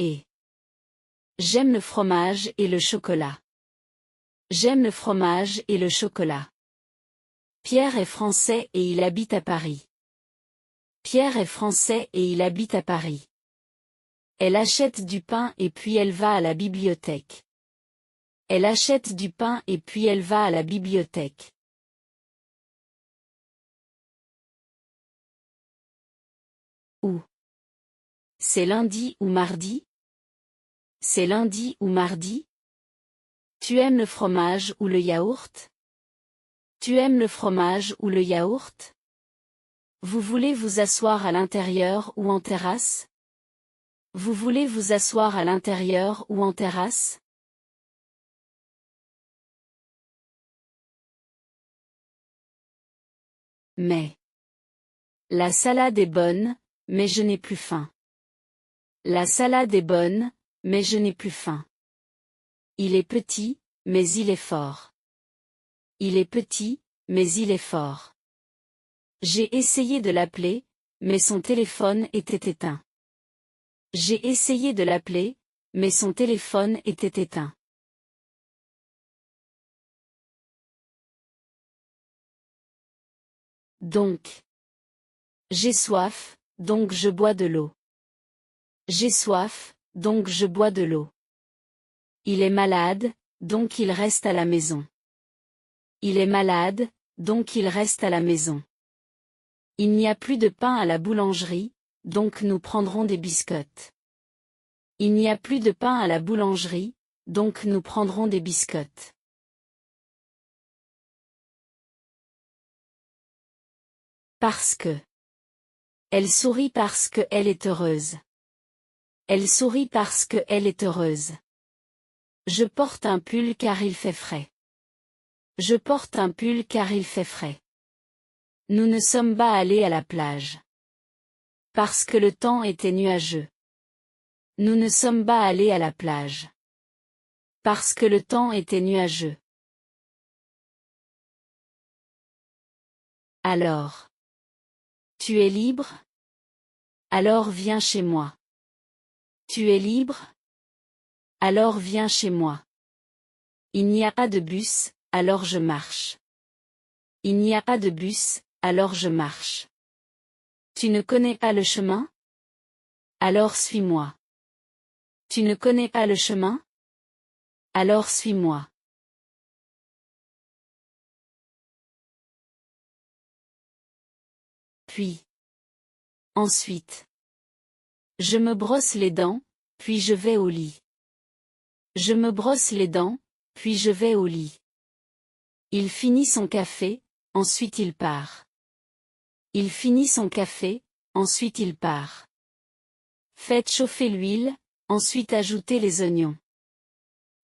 et. J'aime le fromage et le chocolat. J'aime le fromage et le chocolat. Pierre est français et il habite à Paris. Pierre est français et il habite à Paris. Elle achète du pain et puis elle va à la bibliothèque. Elle achète du pain et puis elle va à la bibliothèque. Où? C'est lundi ou mardi? C'est lundi ou mardi? Tu aimes le fromage ou le yaourt? Tu aimes le fromage ou le yaourt? Vous voulez vous asseoir à l'intérieur ou en terrasse? Vous voulez vous asseoir à l'intérieur ou en terrasse? Mais. La salade est bonne, mais je n'ai plus faim. La salade est bonne, mais je n'ai plus faim. Il est petit, mais il est fort. Il est petit, mais il est fort. J'ai essayé de l'appeler, mais son téléphone était éteint. J'ai essayé de l'appeler, mais son téléphone était éteint. Donc. J'ai soif, donc je bois de l'eau. J'ai soif, donc je bois de l'eau. Il est malade, donc il reste à la maison. Il est malade, donc il reste à la maison. Il n'y a plus de pain à la boulangerie, donc nous prendrons des biscottes. Il n'y a plus de pain à la boulangerie, donc nous prendrons des biscottes. Parce que. Elle sourit parce que elle est heureuse. Elle sourit parce que elle est heureuse. Je porte un pull car il fait frais. Je porte un pull car il fait frais. Nous ne sommes pas allés à la plage. Parce que le temps était nuageux. Nous ne sommes pas allés à la plage. Parce que le temps était nuageux. Alors. Tu es libre? Alors viens chez moi. Tu es libre? Alors viens chez moi. Il n'y a pas de bus, alors je marche. Il n'y a pas de bus, alors je marche. Tu ne connais pas le chemin? Alors suis-moi. Tu ne connais pas le chemin? Alors suis-moi. Puis. Ensuite. Je me brosse les dents, puis je vais au lit. Je me brosse les dents, puis je vais au lit. Il finit son café, ensuite il part. Il finit son café, ensuite il part. Faites chauffer l'huile, ensuite ajoutez les oignons.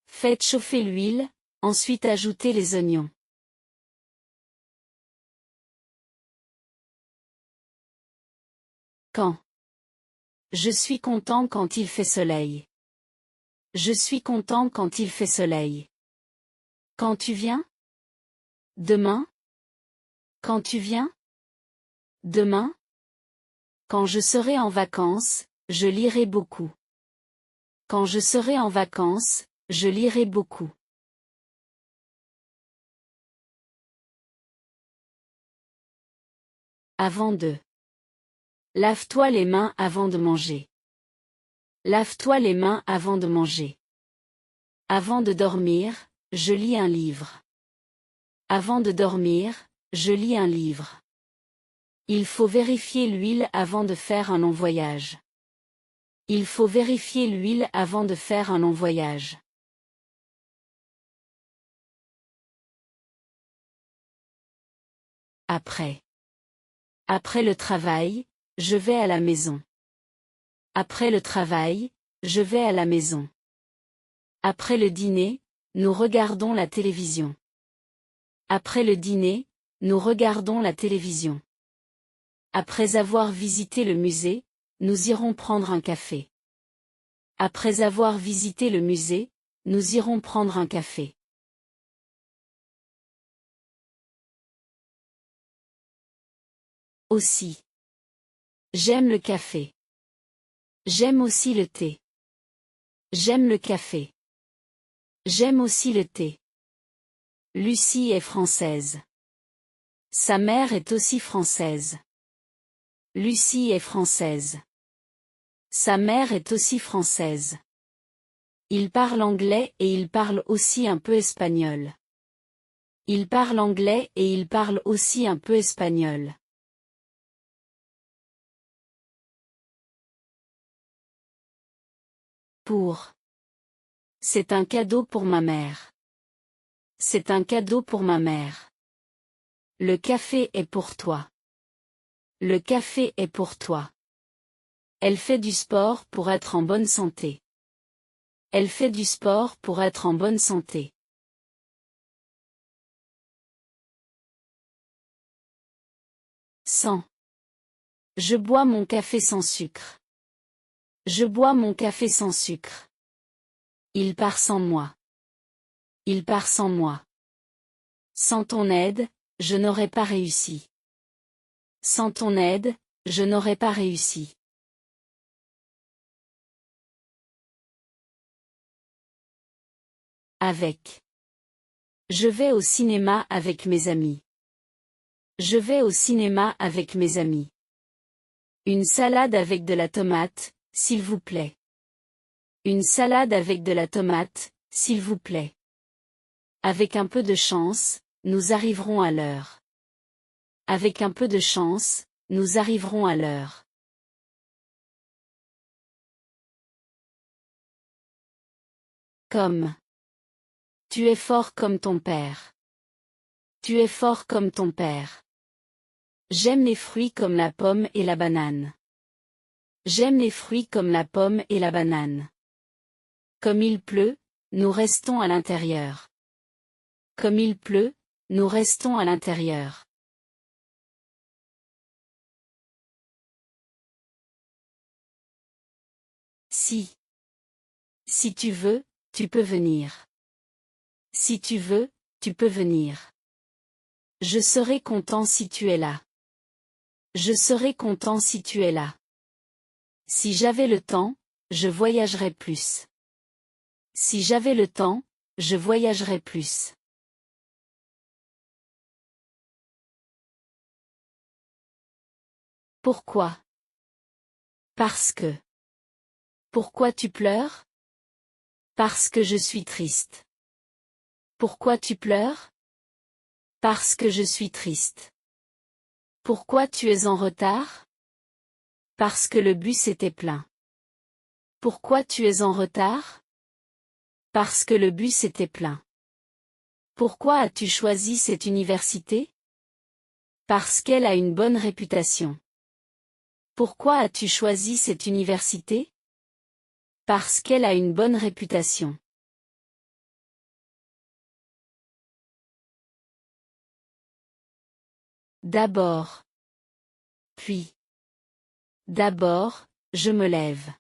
Faites chauffer l'huile, ensuite ajoutez les oignons. Quand? Je suis content quand il fait soleil. Je suis content quand il fait soleil. Quand tu viens? Demain? Quand tu viens? Demain? Quand je serai en vacances, je lirai beaucoup. Quand je serai en vacances, je lirai beaucoup. Avant de. Lave-toi les mains avant de manger. Lave-toi les mains avant de manger. Avant de dormir, je lis un livre. Avant de dormir, je lis un livre. Il faut vérifier l'huile avant de faire un long voyage. Il faut vérifier l'huile avant de faire un long voyage. Après. Après le travail, je vais à la maison. Après le travail, je vais à la maison. Après le dîner, nous regardons la télévision. Après le dîner, nous regardons la télévision. Après avoir visité le musée, nous irons prendre un café. Après avoir visité le musée, nous irons prendre un café. Aussi. J'aime le café. J'aime aussi le thé. J'aime le café. J'aime aussi le thé. Lucie est française. Sa mère est aussi française. Lucie est française. Sa mère est aussi française. Il parle anglais et il parle aussi un peu espagnol. Il parle anglais et il parle aussi un peu espagnol. Pour. C'est un cadeau pour ma mère. C'est un cadeau pour ma mère. Le café est pour toi. Le café est pour toi. Elle fait du sport pour être en bonne santé. Elle fait du sport pour être en bonne santé. Sans. Je bois mon café sans sucre. Je bois mon café sans sucre. Il part sans moi. Il part sans moi. Sans ton aide, je n'aurais pas réussi. Sans ton aide, je n'aurais pas réussi. Avec. Je vais au cinéma avec mes amis. Je vais au cinéma avec mes amis. Une salade avec de la tomate, s'il vous plaît. Une salade avec de la tomate, s'il vous plaît. Avec un peu de chance, nous arriverons à l'heure. Avec un peu de chance, nous arriverons à l'heure. Comme. Tu es fort comme ton père. Tu es fort comme ton père. J'aime les fruits comme la pomme et la banane. J'aime les fruits comme la pomme et la banane. Comme il pleut, nous restons à l'intérieur. Comme il pleut, nous restons à l'intérieur. Si. Si tu veux, tu peux venir. Si tu veux, tu peux venir. Je serai content si tu es là. Je serai content si tu es là. Si j'avais le temps, je voyagerais plus. Si j'avais le temps, je voyagerais plus. Pourquoi? Parce que. Pourquoi tu pleures? Parce que je suis triste. Pourquoi tu pleures? Parce que je suis triste. Pourquoi tu es en retard? Parce que le bus était plein. Pourquoi tu es en retard? Parce que le bus était plein. Pourquoi as-tu choisi cette université? Parce qu'elle a une bonne réputation. Pourquoi as-tu choisi cette université? Parce qu'elle a une bonne réputation. D'abord. Puis. D'abord, je me lève.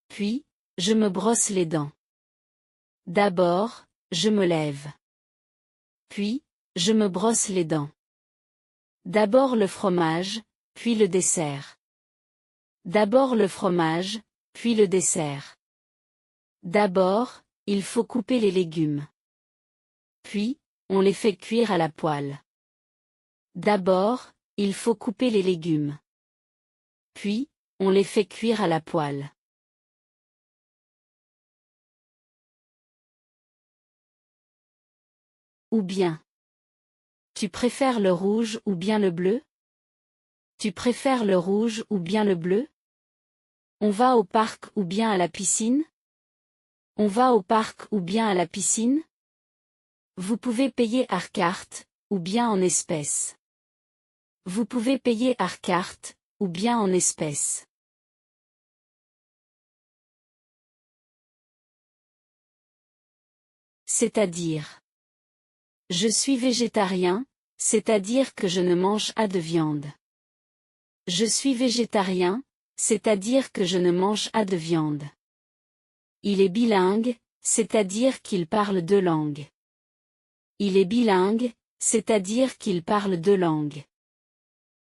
Puis, je me brosse les dents. D'abord, je me lève. Puis, je me brosse les dents. D'abord le fromage, puis le dessert. D'abord le fromage, puis le dessert. D'abord, il faut couper les légumes. Puis, on les fait cuire à la poêle. D'abord, il faut couper les légumes. Puis, on les fait cuire à la poêle. Ou bien. Tu préfères le rouge ou bien le bleu? Tu préfères le rouge ou bien le bleu? On va au parc ou bien à la piscine? On va au parc ou bien à la piscine? Vous pouvez payer à carte, ou bien en espèces. Vous pouvez payer à carte, ou bien en espèces. C'est-à-dire. Je suis végétarien, c'est-à-dire que je ne mange pas de viande. Je suis végétarien, c'est-à-dire que je ne mange pas de viande. Il est bilingue, c'est-à-dire qu'il parle deux langues. Il est bilingue, c'est-à-dire qu'il parle deux langues.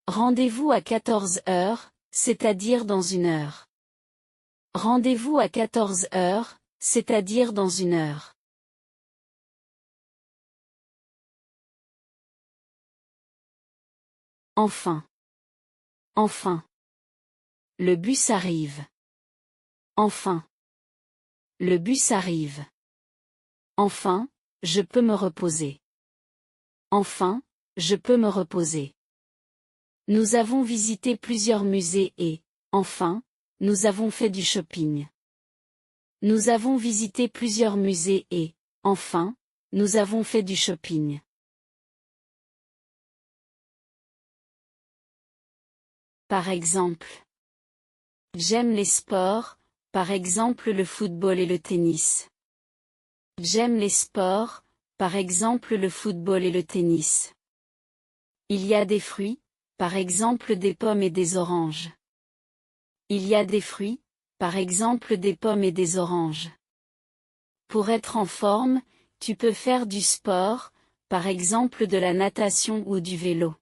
Rendez-vous à 14 heures, c'est-à-dire dans une heure. Rendez-vous à 14 heures, c'est-à-dire dans 1 heure. Enfin. Enfin. Le bus arrive. Enfin. Le bus arrive. Enfin, je peux me reposer. Enfin, je peux me reposer. Nous avons visité plusieurs musées et, enfin, nous avons fait du shopping. Nous avons visité plusieurs musées et, enfin, nous avons fait du shopping. Par exemple. J'aime les sports, par exemple le football et le tennis. J'aime les sports, par exemple le football et le tennis. Il y a des fruits, par exemple des pommes et des oranges. Il y a des fruits, par exemple des pommes et des oranges. Pour être en forme, tu peux faire du sport, par exemple de la natation ou du vélo.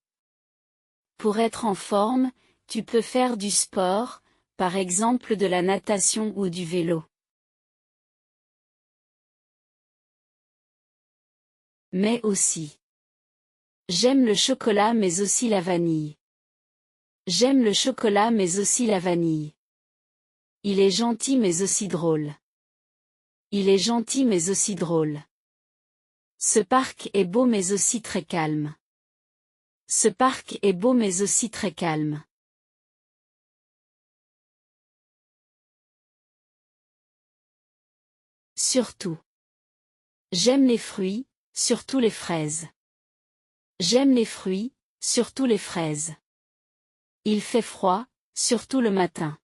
Pour être en forme, tu peux faire du sport, par exemple de la natation ou du vélo. Mais aussi. J'aime le chocolat mais aussi la vanille. J'aime le chocolat mais aussi la vanille. Il est gentil mais aussi drôle. Il est gentil mais aussi drôle. Ce parc est beau mais aussi très calme. Ce parc est beau mais aussi très calme. Surtout. J'aime les fruits, surtout les fraises. J'aime les fruits, surtout les fraises. Il fait froid, surtout le matin.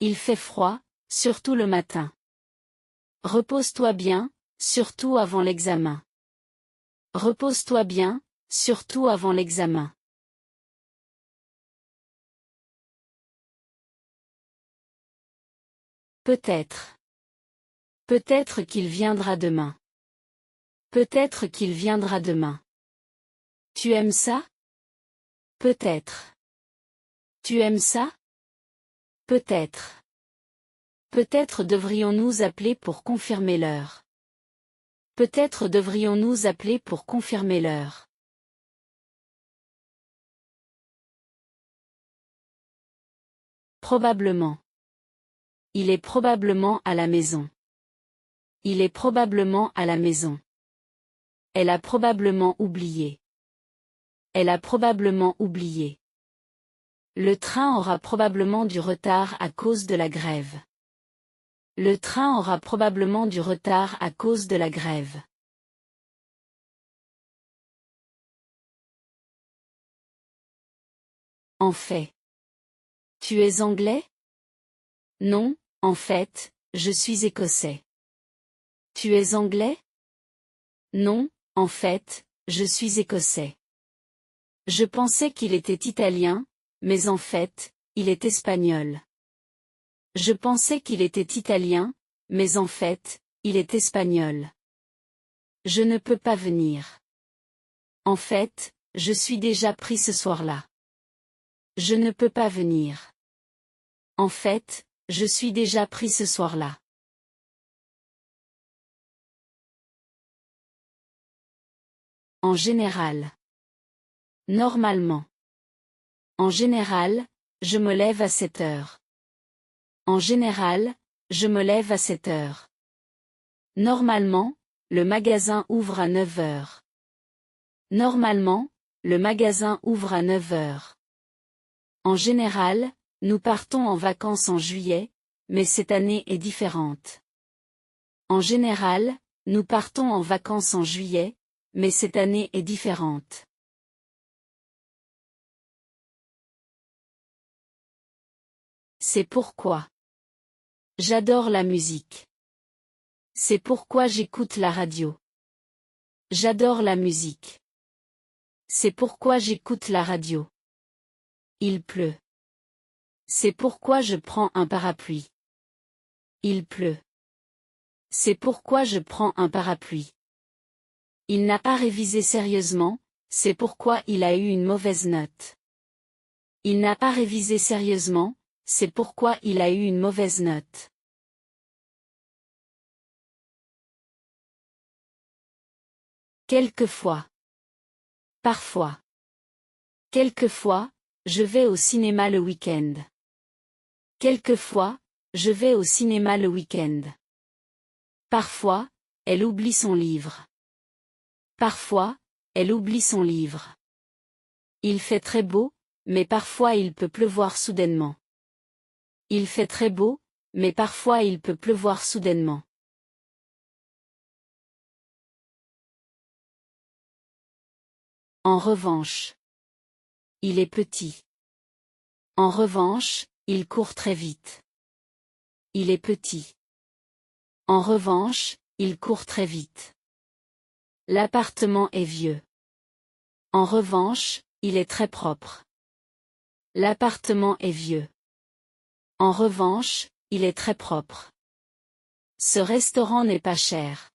Il fait froid, surtout le matin. Repose-toi bien, surtout avant l'examen. Repose-toi bien, surtout avant l'examen. Peut-être. Peut-être qu'il viendra demain. Peut-être qu'il viendra demain. Tu aimes ça? Peut-être. Tu aimes ça? Peut-être. Peut-être devrions-nous appeler pour confirmer l'heure. Peut-être devrions-nous appeler pour confirmer l'heure. Probablement. Il est probablement à la maison. Il est probablement à la maison. Elle a probablement oublié. Elle a probablement oublié. Le train aura probablement du retard à cause de la grève. Le train aura probablement du retard à cause de la grève. En fait. Tu es anglais? Non, en fait, je suis écossais. Tu es anglais? Non, en fait, je suis écossais. Je pensais qu'il était italien, mais en fait, il est espagnol. Je pensais qu'il était italien, mais en fait, il est espagnol. Je ne peux pas venir. En fait, je suis déjà pris ce soir-là. Je ne peux pas venir. En fait, je suis déjà pris ce soir-là. En général. Normalement. En général, je me lève à 7 heures. En général, je me lève à 7 heures. Normalement, le magasin ouvre à 9 heures. Normalement, le magasin ouvre à 9 heures. En général, nous partons en vacances en juillet, mais cette année est différente. En général, nous partons en vacances en juillet, mais cette année est différente. C'est pourquoi. J'adore la musique. C'est pourquoi j'écoute la radio. J'adore la musique. C'est pourquoi j'écoute la radio. Il pleut. C'est pourquoi je prends un parapluie. Il pleut. C'est pourquoi je prends un parapluie. Il n'a pas révisé sérieusement, c'est pourquoi il a eu une mauvaise note. Il n'a pas révisé sérieusement, c'est pourquoi il a eu une mauvaise note. Quelquefois. Parfois. Quelquefois, je vais au cinéma le week-end. Quelquefois, je vais au cinéma le week-end. Parfois, elle oublie son livre. Parfois, elle oublie son livre. Il fait très beau, mais parfois il peut pleuvoir soudainement. Il fait très beau, mais parfois il peut pleuvoir soudainement. En revanche. Il est petit. En revanche, il court très vite. Il est petit. En revanche, il court très vite. L'appartement est vieux. En revanche, il est très propre. L'appartement est vieux. En revanche, il est très propre. Ce restaurant n'est pas cher.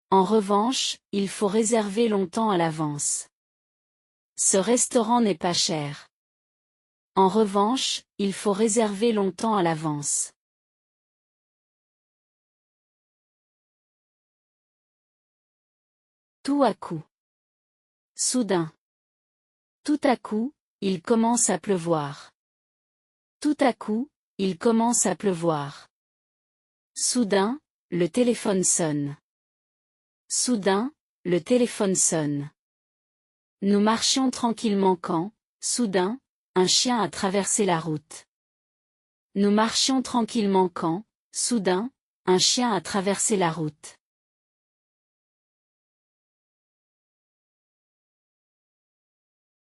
En revanche, il faut réserver longtemps à l'avance. Ce restaurant n'est pas cher. En revanche, il faut réserver longtemps à l'avance. Tout à coup. Soudain. Tout à coup, il commence à pleuvoir. Tout à coup, il commence à pleuvoir. Soudain, le téléphone sonne. Soudain, le téléphone sonne. Nous marchions tranquillement quand, soudain, un chien a traversé la route. Nous marchions tranquillement quand, soudain, un chien a traversé la route.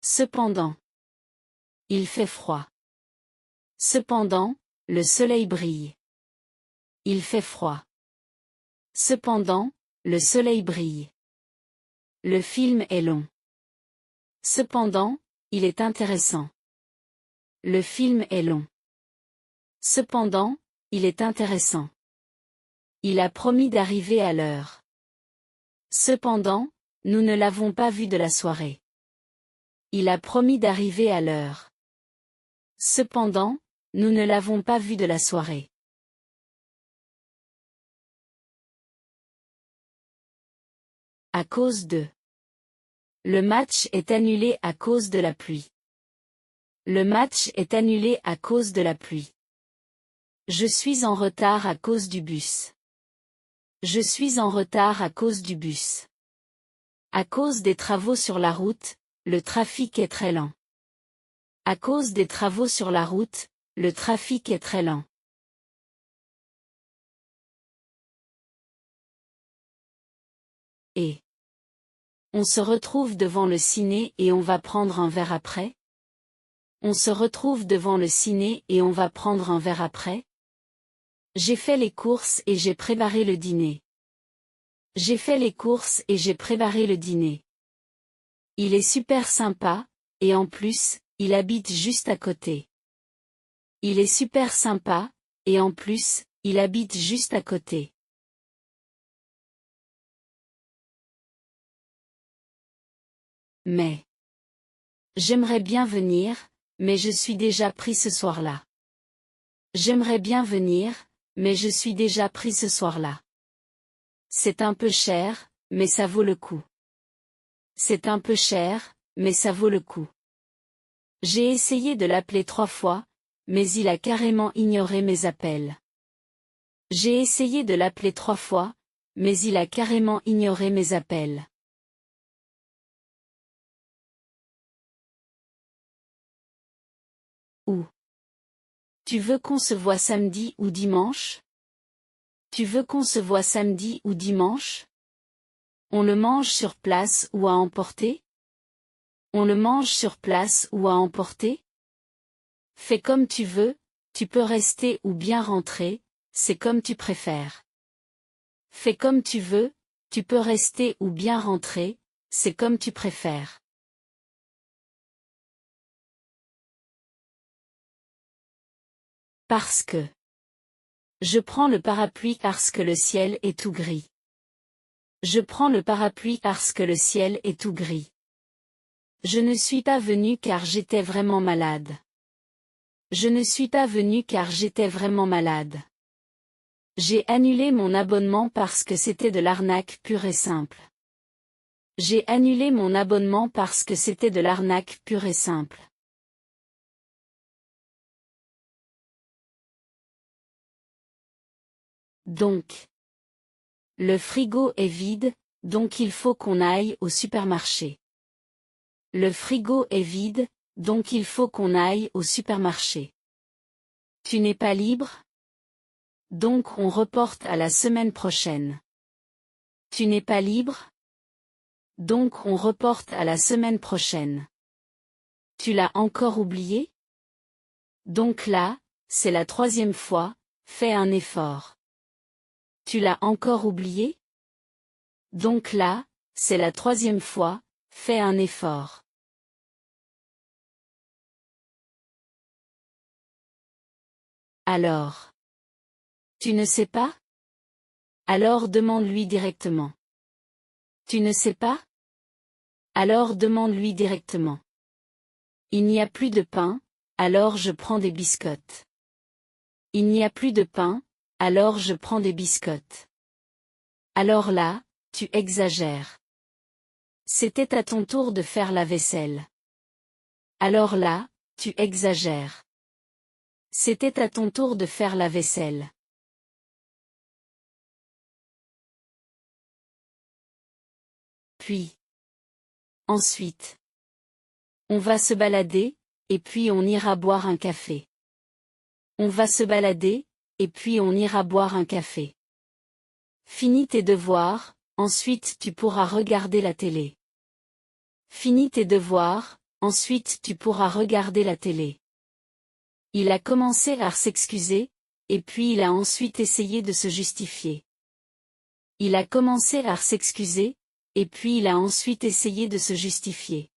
Cependant. Il fait froid. Cependant, le soleil brille. Il fait froid. Cependant, le soleil brille. Le film est long. Cependant, il est intéressant. Le film est long. Cependant, il est intéressant. Il a promis d'arriver à l'heure. Cependant, nous ne l'avons pas vu de la soirée. Il a promis d'arriver à l'heure. Cependant, nous ne l'avons pas vu de la soirée. À cause de. Le match est annulé à cause de la pluie. Le match est annulé à cause de la pluie. Je suis en retard à cause du bus. Je suis en retard à cause du bus. À cause des travaux sur la route, le trafic est très lent. À cause des travaux sur la route, le trafic est très lent. Et. On se retrouve devant le ciné et on va prendre un verre après? On se retrouve devant le ciné et on va prendre un verre après? J'ai fait les courses et j'ai préparé le dîner. J'ai fait les courses et j'ai préparé le dîner. Il est super sympa, et en plus, il habite juste à côté. Il est super sympa, et en plus, il habite juste à côté. Mais. J'aimerais bien venir, mais je suis déjà pris ce soir-là. J'aimerais bien venir, mais je suis déjà pris ce soir-là. C'est un peu cher, mais ça vaut le coup. C'est un peu cher, mais ça vaut le coup. J'ai essayé de l'appeler 3 fois, mais il a carrément ignoré mes appels. J'ai essayé de l'appeler 3 fois, mais il a carrément ignoré mes appels. Où? Tu veux qu'on se voit samedi ou dimanche? Tu veux qu'on se voit samedi ou dimanche? On le mange sur place ou à emporter? On le mange sur place ou à emporter? Fais comme tu veux, tu peux rester ou bien rentrer, c'est comme tu préfères. Fais comme tu veux, tu peux rester ou bien rentrer, c'est comme tu préfères. Parce que. Je prends le parapluie parce que le ciel est tout gris. Je prends le parapluie parce que le ciel est tout gris. Je ne suis pas venu car j'étais vraiment malade. Je ne suis pas venu car j'étais vraiment malade. J'ai annulé mon abonnement parce que c'était de l'arnaque pure et simple. J'ai annulé mon abonnement parce que c'était de l'arnaque pure et simple. Donc. Le frigo est vide, donc il faut qu'on aille au supermarché. Le frigo est vide, donc il faut qu'on aille au supermarché. Tu n'es pas libre? Donc on reporte à la semaine prochaine. Tu n'es pas libre? Donc on reporte à la semaine prochaine. Tu l'as encore oublié? Donc là, c'est la 3e fois, fais un effort. Tu l'as encore oublié? Donc là, c'est la 3e fois, fais un effort. Alors. Tu ne sais pas? Alors demande-lui directement. Tu ne sais pas? Alors demande-lui directement. Il n'y a plus de pain, alors je prends des biscottes. Il n'y a plus de pain, alors je prends des biscottes. Alors là, tu exagères. C'était à ton tour de faire la vaisselle. Alors là, tu exagères. C'était à ton tour de faire la vaisselle. Puis. Ensuite. On va se balader, et puis on ira boire un café. On va se balader, et puis on ira boire un café. Finis tes devoirs, ensuite tu pourras regarder la télé. Finis tes devoirs, ensuite tu pourras regarder la télé. Il a commencé à s'excuser, et puis il a ensuite essayé de se justifier. Il a commencé à s'excuser, et puis il a ensuite essayé de se justifier.